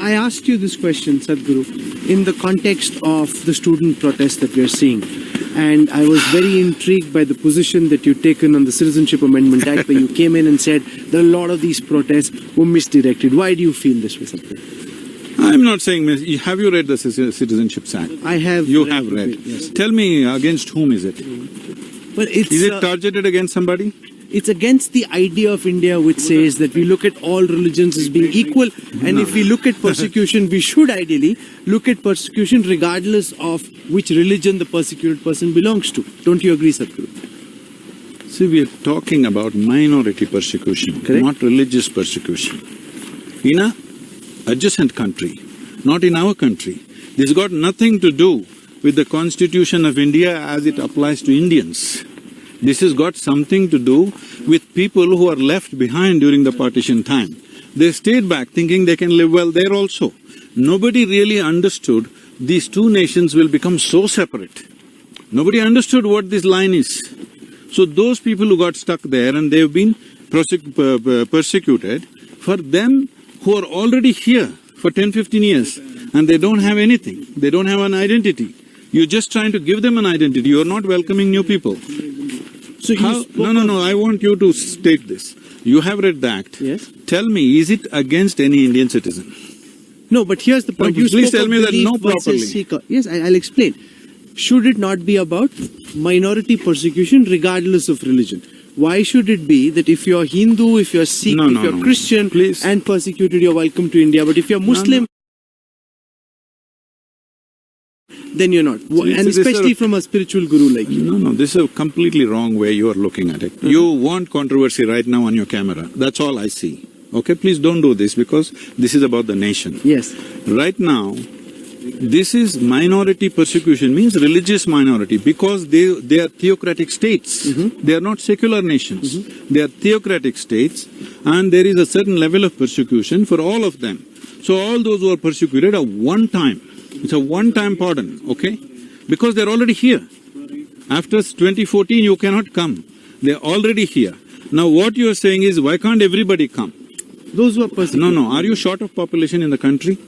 I asked you this question, Sadhguru, in the context of the student protests that we are seeing. And I was very intrigued by the position that you've taken on the Citizenship Amendment Act, where you came in and said that a lot of these protests were misdirected. Why do you feel this way, Sadhguru? I'm not saying… Have you read the Citizenship Act? I have. You have read. Yes. Tell me, against whom is it? But it's, is it targeted against somebody? It's against the idea of India which says that we look at all religions as being equal, and if we look at persecution, we should ideally look at persecution regardless of which religion the persecuted person belongs to. Don't you agree, Sadhguru? See, we are talking about minority persecution, correct, not religious persecution. In a adjacent country, not in our country. This got nothing to do with the Constitution of India as it applies to Indians. This has got something to do with people who are left behind during the partition time. They stayed back thinking they can live well there also. Nobody really understood these two nations will become so separate. Nobody understood what this line is. So those people who got stuck there and they've been persecuted, for them who are already here for 10–15 years and they don't have anything, they don't have an identity, you're just trying to give them an identity, you're not welcoming new people. So No, I want you to state this. You have read the Act. Yes. Tell me, is it against any Indian citizen? No, but here's the point. No, please tell me that no properly. Yes, I'll explain. Should it not be about minority persecution regardless of religion? Why should it be that if you're Hindu, if you're Sikh, if you're Christian and persecuted, you're welcome to India, but if you're Muslim, then you're not. And especially from a spiritual guru like you. No, this is a completely wrong way you are looking at it. You want controversy right now on your camera, that's all I see. Okay, please don't do this because this is about the nation. Yes. Right now, this is minority persecution, means religious minority, because they are theocratic states. They are not secular nations. They are theocratic states and there is a certain level of persecution for all of them. So all those who are persecuted are one time. It's a one-time pardon, okay? Because they're already here. After 2014, you cannot come. They're already here. Now what you're saying is, why can't everybody come? Those who are persecuted. No, are you short of population in the country?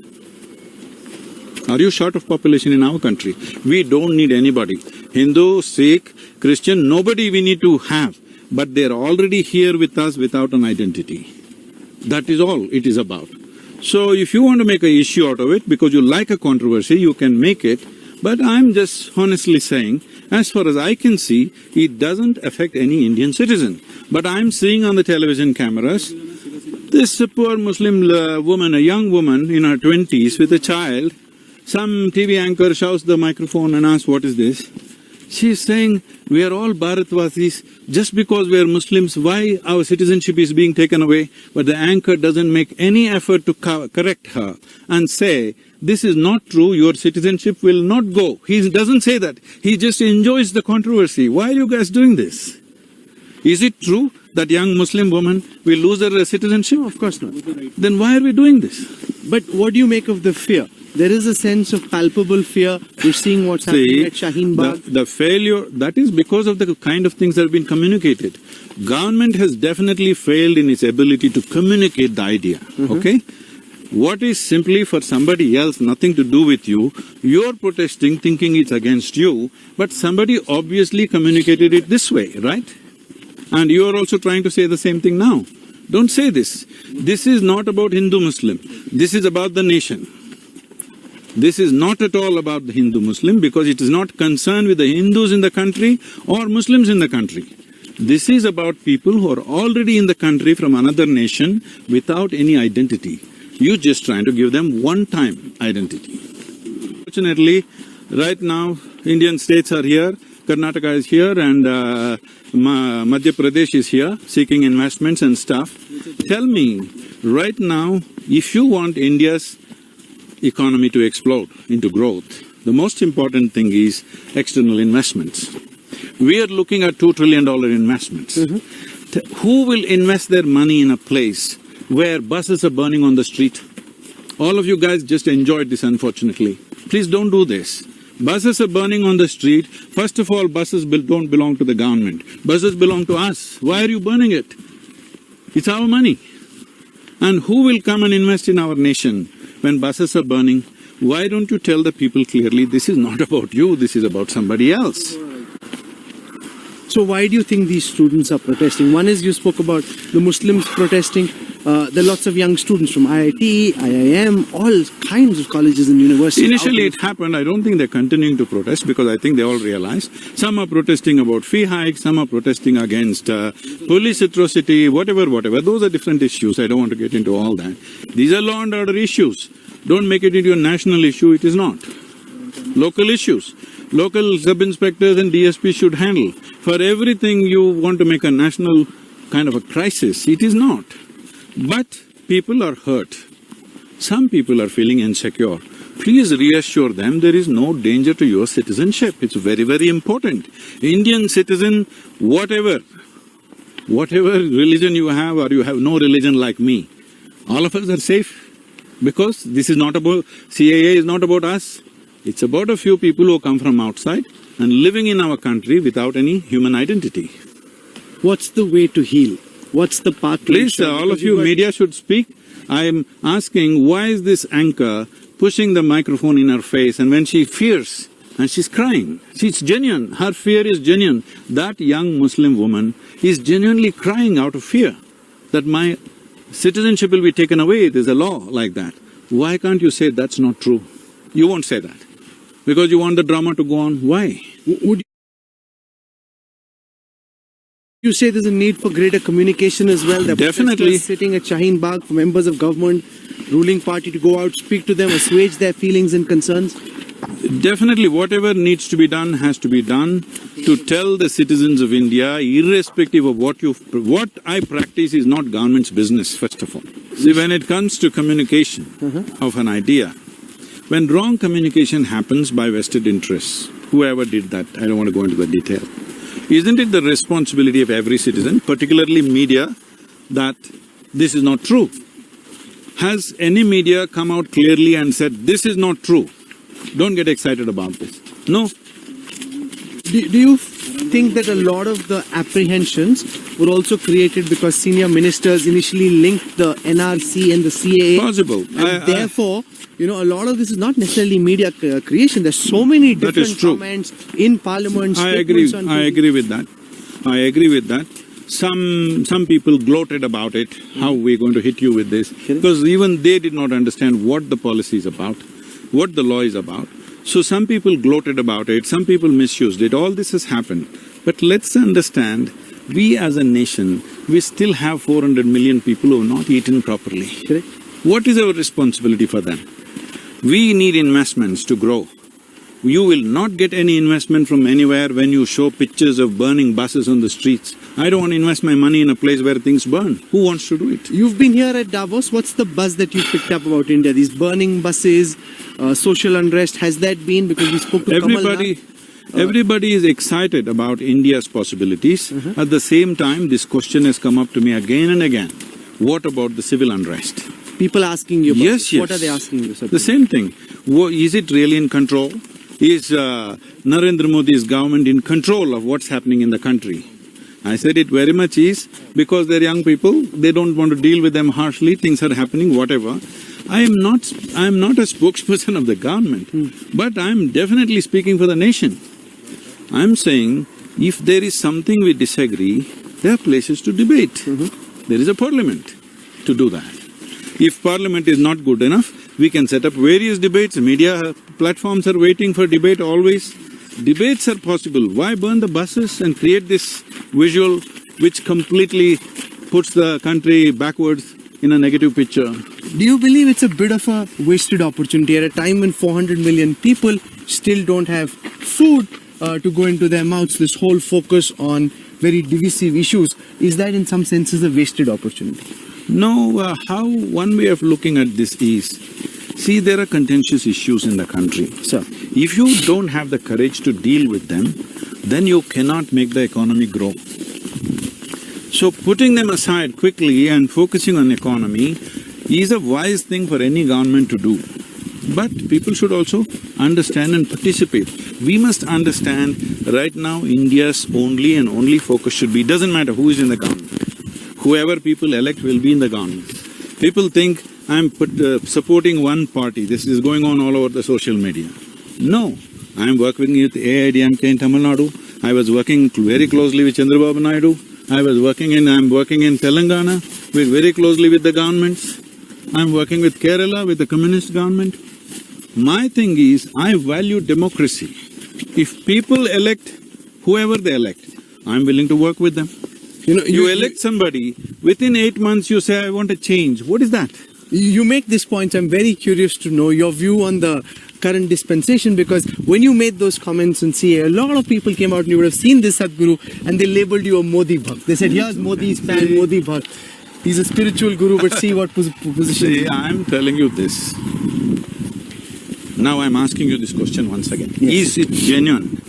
Are you short of population in our country? We don't need anybody. Hindu, Sikh, Christian, nobody we need to have. But they're already here with us without an identity. That is all it is about. So if you want to make an issue out of it, because you like a controversy, you can make it. But I'm just honestly saying, as far as I can see, it doesn't affect any Indian citizen. But I'm seeing on the television cameras, this poor Muslim woman, a young woman in her 20s with a child, some TV anchor shouts the microphone and asks, what is this? She's saying, we are all Bharatvasis, just because we are Muslims, why our citizenship is being taken away? But the anchor doesn't make any effort to correct her and say, this is not true, your citizenship will not go. He doesn't say that, he just enjoys the controversy. Why are you guys doing this? Is it true that young Muslim woman will lose her citizenship? No, of course not. Then why are we doing this? But what do you make of the fear? There is a sense of palpable fear. We're seeing what's happening at Shaheen Bagh. The failure, that is because of the kind of things that have been communicated. Government has definitely failed in its ability to communicate the idea, okay? What is simply for somebody else, nothing to do with you, you're protesting thinking it's against you, but somebody obviously communicated it this way, right? And you are also trying to say the same thing now. Don't say this. This is not about Hindu-Muslim, this is about the nation. This is not at all about the Hindu-Muslim because it is not concerned with the Hindus in the country or Muslims in the country. This is about people who are already in the country from another nation without any identity. You're just trying to give them one-time identity. Fortunately, right now, Indian states are here, Karnataka is here and Madhya Pradesh is here seeking investments and stuff. Tell me, right now, if you want India's economy to explode into growth, the most important thing is external investments. We are looking at $2 trillion investments. Who will invest their money in a place where buses are burning on the street? All of you guys just enjoyed this, unfortunately. Please don't do this. Buses are burning on the street. First of all, buses don't belong to the government. Buses belong to us. Why are you burning it? It's our money. And who will come and invest in our nation when buses are burning, why don't you tell the people clearly, this is not about you, this is about somebody else? So why do you think these students are protesting? One is you spoke about the Muslims protesting. There are lots of young students from IIT, IIM, all kinds of colleges and universities. Initially it happened, I don't think they're continuing to protest because I think they all realize. Some are protesting about fee hikes, some are protesting against police atrocity, whatever. Those are different issues, I don't want to get into all that. These are law and order issues. Don't make it into a national issue, it is not. Local issues. Local sub-inspectors and DSPs should handle. For everything you want to make a national kind of a crisis, it is not. But people are hurt. Some people are feeling insecure. Please reassure them there is no danger to your citizenship. It's very, very important. Indian citizen, whatever religion you have or you have no religion like me, all of us are safe. Because this is not about… CAA is not about us. It's about a few people who come from outside and living in our country without any human identity. What's the way to heal? What's the path to… Please, all of you media should speak. I am asking, why is this anchor pushing the microphone in her face, and when she fears and she's crying, she's genuine, her fear is genuine. That young Muslim woman is genuinely crying out of fear that my citizenship will be taken away, there's a law like that. Why can't you say that's not true? You won't say that. Because you want the drama to go on. Why? Would you say there's a need for greater communication as well? Definitely. Sitting at Shaheen Bagh for members of government, ruling party to go out, speak to them, assuage their feelings and concerns? Definitely, whatever needs to be done has to be done to tell the citizens of India, irrespective of what I practice is not government's business, first of all. See, when it comes to communication of an idea, when wrong communication happens by vested interests, whoever did that, I don't want to go into the detail, isn't it the responsibility of every citizen, particularly media, that this is not true? Has any media come out clearly and said, this is not true? Don't get excited about this. No. Do you think that a lot of the apprehensions were also created because senior ministers initially linked the NRC and the CAA? Possible. And therefore, you know, a lot of this is not necessarily media creation. There's so many different comments in parliament. I agree with that. I agree with that. Some people gloated about it, how we're going to hit you with this, because even they did not understand what the policy is about, what the law is about. So some people gloated about it, some people misused it, all this has happened. But let's understand, we as a nation, we still have 400 million people who have not eaten properly. Correct. What is our responsibility for them? We need investments to grow. You will not get any investment from anywhere when you show pictures of burning buses on the streets. I don't want to invest my money in a place where things burn. Who wants to do it? You've been here at Davos. What's the buzz that you picked up about India? These burning buses, social unrest, has that been? Because we spoke to Everybody is excited about India's possibilities. At the same time, this question has come up to me again and again. What about the civil unrest? People asking you about yes. What are they asking you? The same thing. Is it really in control? Is Narendra Modi's government in control of what's happening in the country? I said it very much is, because they're young people, they don't want to deal with them harshly, things are happening, whatever. I am not a spokesperson of the government, but I'm definitely speaking for the nation. I'm saying, if there is something we disagree, there are places to debate. There is a parliament to do that. If parliament is not good enough, we can set up various debates, media platforms are waiting for debate always. Debates are possible. Why burn the buses and create this visual which completely puts the country backwards in a negative picture? Do you believe it's a bit of a wasted opportunity at a time when 400 million people still don't have food to go into their mouths, this whole focus on very divisive issues, is that in some senses a wasted opportunity? No, how one way of looking at this is, see, there are contentious issues in the country. Sir. If you don't have the courage to deal with them, then you cannot make the economy grow. So putting them aside quickly and focusing on economy is a wise thing for any government to do. But people should also understand and participate. We must understand right now India's only and only focus should be, doesn't matter who is in the government. Whoever people elect will be in the government. People think I'm supporting one party. This is going on all over the social media. No, I'm working with AIDMK in Tamil Nadu. I was working very closely with Chandrababu Naidu. I'm working in Telangana very closely with the governments. I'm working with Kerala with the communist government. My thing is, I value democracy. If people elect whoever they elect, I'm willing to work with them. You elect somebody, within 8 months you say, I want a change. What is that? You make this point. I'm very curious to know your view on the current dispensation, because when you made those comments on CA, a lot of people came out and you would have seen this Sadhguru and they labelled you a Modi Bhakt. They said, here's Modi's fan, Modi Bhakt. He's a spiritual guru, but see what position. See, I'm telling you this. Now I'm asking you this question once again. Yes. Is it genuine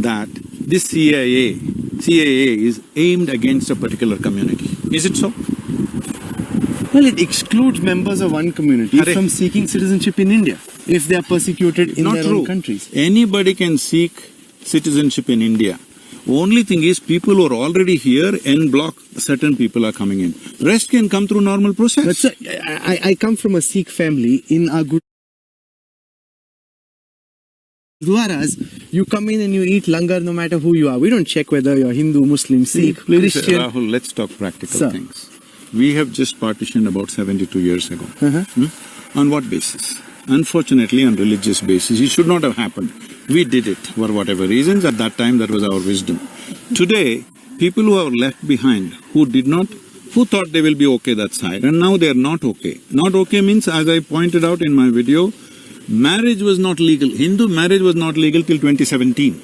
that this CAA is aimed against a particular community? Is it so? Well, it excludes members of one community from seeking citizenship in India if they are persecuted in their own countries. Anybody can seek citizenship in India. Only thing is, people who are already here en bloc, certain people are coming in. Rest can come through normal process. I come from a Sikh family. In our Gurdwaras, you come in and you eat langar no matter who you are. We don't check whether you're Hindu, Muslim, Sikh, Christian. Rahul, let's talk practical things. We have just partitioned about 72 years ago. On what basis? Unfortunately, on religious basis. It should not have happened. We did it for whatever reasons. At that time, that was our wisdom. Today, people who are left behind, who thought they will be okay that side, and now they are not okay. Not okay means, as I pointed out in my video, marriage was not legal. Hindu marriage was not legal till 2017.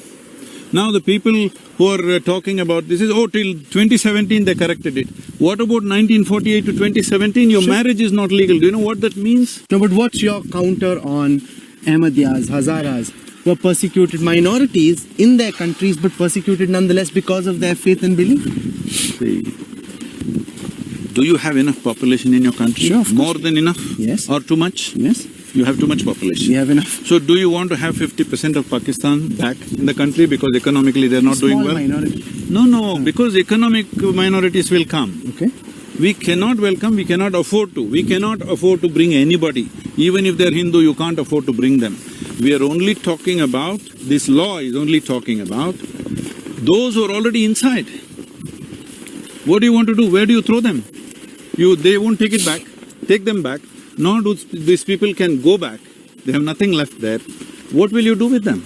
Now the people who are talking about this is, till 2017 they corrected it. What about 1948 to 2017? Your marriage is not legal. Do you know what that means? No, but what's your counter on Ahmadiyas, Hazaras, who are persecuted minorities in their countries but persecuted nonetheless because of their faith and belief? See, do you have enough population in your country? Sure, of course. More than enough? Yes. Or too much? Yes. You have too much population. We have enough. So do you want to have 50% of Pakistan back in the country because economically they're not doing well? Minority. No, because economic minorities will come. Okay. We cannot welcome, we cannot afford to. We cannot afford to bring anybody. Even if they're Hindu, you can't afford to bring them. We are only talking about, this law is only talking about those who are already inside. What do you want to do? Where do you throw them? They won't take it back. Take them back. Nor do these people can go back. They have nothing left there. What will you do with them?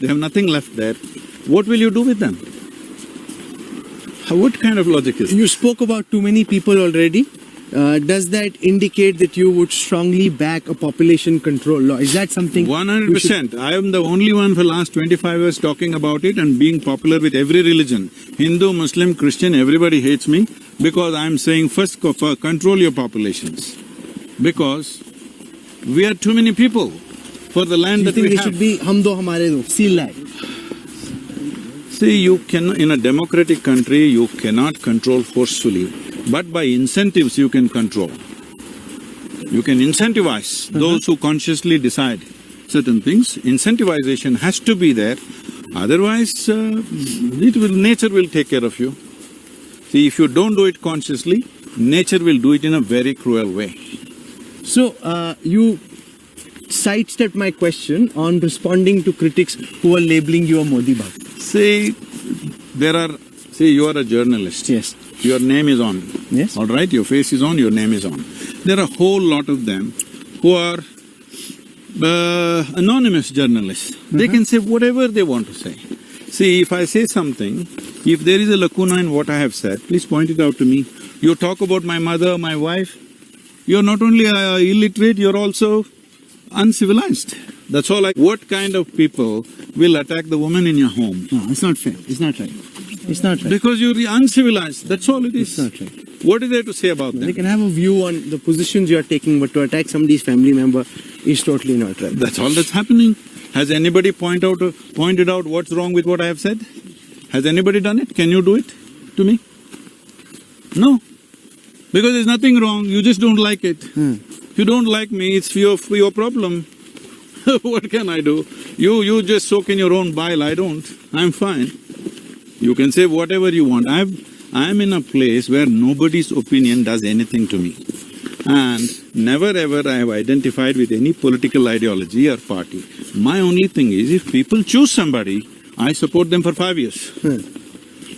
They have nothing left there. What will you do with them? What kind of logic is it? You spoke about too many people already. Does that indicate that you would strongly back a population control law? Is that something… 100%. I am the only one for last 25 years talking about it and being popular with every religion. Hindu, Muslim, Christian, everybody hates me because I am saying first control your populations. Because we are too many people for the land that we have. You think they should be hum do hamare do, seal that? See, you can, in a democratic country, you cannot control forcefully, but by incentives you can control. You can incentivize those who consciously decide certain things. Incentivization has to be there, otherwise nature will take care of you. See, if you don't do it consciously, nature will do it in a very cruel way. So, you sidestepped my question on responding to critics who are labelling you a Modi Bhakt. See, you are a journalist. Yes. Your name is on. Yes. All right, your face is on, your name is on. There are a whole lot of them who are anonymous journalists. They can say whatever they want to say. See, if I say something, if there is a lacuna in what I have said, please point it out to me. You talk about my mother, my wife, you're not only illiterate, you're also uncivilized. That's all. What kind of people will attack the woman in your home? No, it's not fair. It's not right. It's not right. Because you're uncivilized, that's all it is. It's not right. What is there to say about them? They can have a view on the positions you are taking, but to attack somebody's family member is totally not right. That's all that's happening. Has anybody pointed out what's wrong with what I have said? Has anybody done it? Can you do it to me? No. Because there's nothing wrong, you just don't like it. If you don't like me, it's your problem. What can I do? You just soak in your own bile, I don't. I'm fine. You can say whatever you want. I'm in a place where nobody's opinion does anything to me. And never ever I have identified with any political ideology or party. My only thing is, if people choose somebody, I support them for 5 years.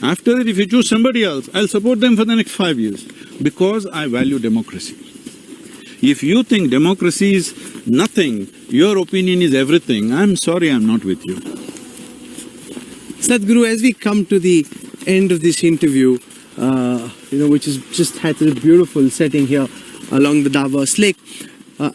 After that, if you choose somebody else, I'll support them for the next 5 years, because I value democracy. If you think democracy is nothing, your opinion is everything, I'm sorry, I'm not with you. Sadhguru, as we come to the end of this interview, which is just had a beautiful setting here along the Davos Lake,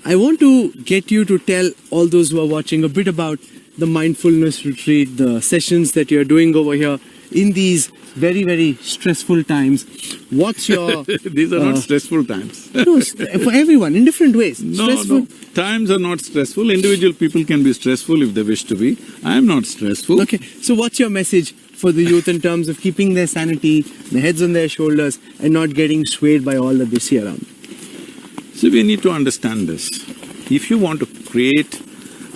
I want to get you to tell all those who are watching a bit about the mindfulness retreat, the sessions that you're doing over here in these very, very stressful times. What's your… These are not stressful times. No, for everyone, in different ways. No. Times are not stressful. Individual people can be stressful if they wish to be. I am not stressful. Okay, so what's your message for the youth in terms of keeping their sanity, their heads on their shoulders, and not getting swayed by all that they see around? So we need to understand this. If you want to create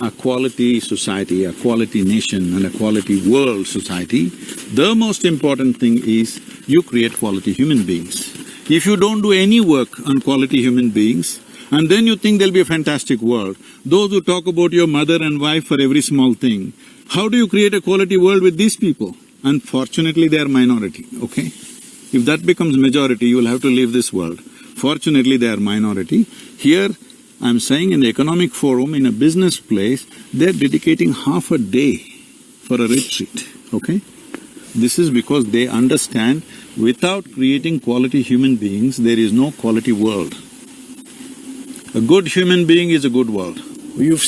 a quality society, a quality nation and a quality world society, the most important thing is you create quality human beings. If you don't do any work on quality human beings, and then you think there'll be a fantastic world, those who talk about your mother and wife for every small thing, how do you create a quality world with these people? Unfortunately, they are minority, okay? If that becomes majority, you will have to leave this world. Fortunately, they are minority. Here, I'm saying in the economic forum, in a business place, they're dedicating half a day for a retreat, okay? This is because they understand without creating quality human beings, there is no quality world. A good human being is a good world. You've